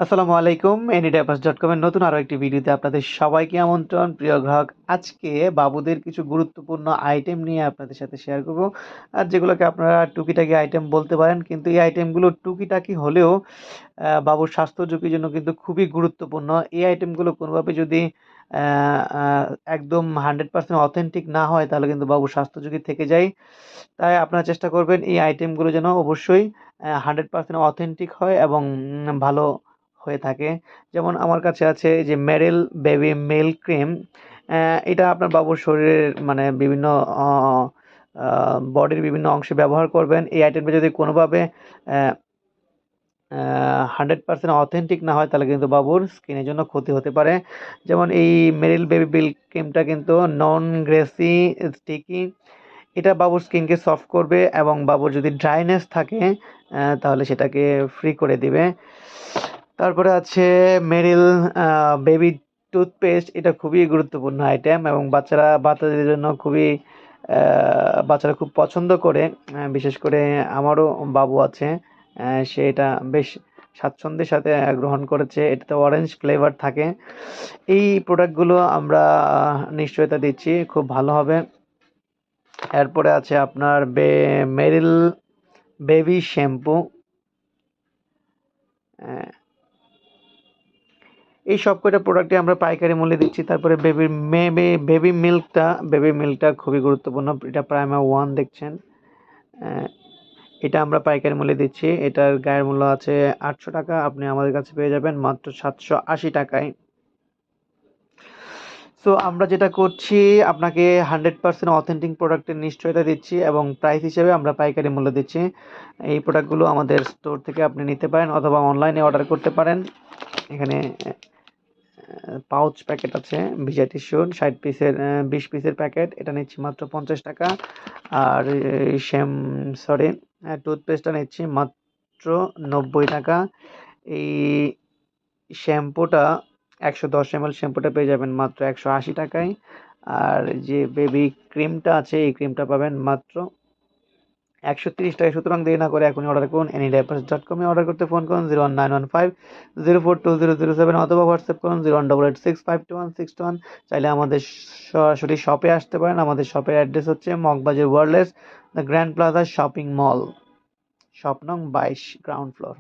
আসসালামু আলাইকুম anydiapers.com এর নতুন আরো একটি ভিডিওতে আপনাদের সবাইকে আমন্ত্রণ। প্রিয় গ্রাহক, আজকে বাবুদের কিছু গুরুত্বপূর্ণ আইটেম নিয়ে আপনাদের সাথে শেয়ার করব, আর যেগুলোকে আপনারা টুকিটাকি আইটেম বলতে পারেন, কিন্তু এই আইটেমগুলো টুকিটাকি হলেও বাবুর স্বাস্থ্য ঝুঁকির জন্য কিন্তু খুবই গুরুত্বপূর্ণ। এই আইটেমগুলো কোনোভাবে যদি আহ, আহ, একদম 100% অথেন্টিক না হয়, তাহলে কিন্তু বাবুর স্বাস্থ্য ঝুঁকি থেকে যায়। তাই আপনারা চেষ্টা করবেন এই আইটেমগুলো যেন অবশ্যই 100% অথেন্টিক হয় এবং ভালো হয়ে থাকে। যেমন আমার কাছে আছে এই যে মেরিল বেবি মিল্ক ক্রিম। এটা আপনার বাবুর শরীরের মানে বিভিন্ন বডির বিভিন্ন অংশে ব্যবহার করবেন। এই আইটেমটা যদি কোনোভাবে 100% অথেন্টিক না হয়, তাহলে কিন্তু বাবুর স্কিনের জন্য ক্ষতি হতে পারে। যেমন এই মেরিল বেবি মিল্ক ক্রিমটা কিন্তু নন গ্রেসি স্টিকি। এটা বাবুর স্কিনকে সফট করবে এবং বাবুর যদি ড্রাইনেস থাকে তাহলে সেটাকে ফ্রি করে দিবে। তারপরে আছে মেরিল বেবি টুথপেস্ট। এটা খুবই গুরুত্বপূর্ণ আইটেম এবং বাচ্চাদের জন্য খুবই বাচ্চারা খুব পছন্দ করে। বিশেষ করে আমারও বাবু আছে, সে এটা বেশ স্বাচ্ছন্দ্যের সাথে গ্রহণ করেছে। এটাতে অরেঞ্জ ফ্লেভার থাকে। এই প্রোডাক্টগুলো আমরা নিশ্চয়তা দিচ্ছি খুব ভালো হবে। এরপরে আছে আপনার মেরিল বেবি শ্যাম্পু। এই সব কয়টা প্রোডাক্টে আমরা পাইকারি মূল্যে দিচ্ছি। তারপরে বেবি মিল্কটা খুবই গুরুত্বপূর্ণ। এটা প্রাইমা ওয়ান দেখছেন। আহ, এটা আমরা পাইকারি মূল্যে দিচ্ছি। এটার গায়ের মূল্য আছে 800 টাকা, আপনি আমাদের কাছে পেয়ে যাবেন মাত্র 780 টাকায়। সো আমরা যেটা করছি, আপনাকে 100% অথেন্টিক প্রোডাক্টের নিশ্চয়তা দিচ্ছি এবং প্রাইস হিসেবে আমরা পাইকারি মূল্য দিচ্ছি। এই প্রোডাক্টগুলো আমাদের স্টোর থেকে আপনি নিতে পারেন অথবা অনলাইনে অর্ডার করতে পারেন। এখানে পাউচ প্যাকেট আছে ভিজা টিস্যুর 60 পিসের, 20 পিসের প্যাকেট। এটা নিচ্ছি মাত্র 50 টাকা। আর সরি, টুথপেস্টটা নিচ্ছি মাত্র 90 টাকা। এই শ্যাম্পুটা 110 ml শ্যাম্পুটা পেয়ে যাবেন মাত্র 180 টাকায়। আর যে বেবি ক্রিমটা আছে, এই ক্রিমটা পাবেন মাত্র 130 টাকায়। সুতরাং দেরি না করে এখনই অর্ডার করুন। anydiapers.com এ অর্ডার করতে ফোন করুন 01915042007 অথবা হোয়াটসঅ্যাপ করুন 01886521621। চাইলে আমাদের সরাসরি শপে আসতে পারেন। আমাদের শপের অ্যাড্রেস হচ্ছে Moghbazar wireless the grand plaza shopping mall, shop নং 22, গ্রাউন্ড ফ্লোর।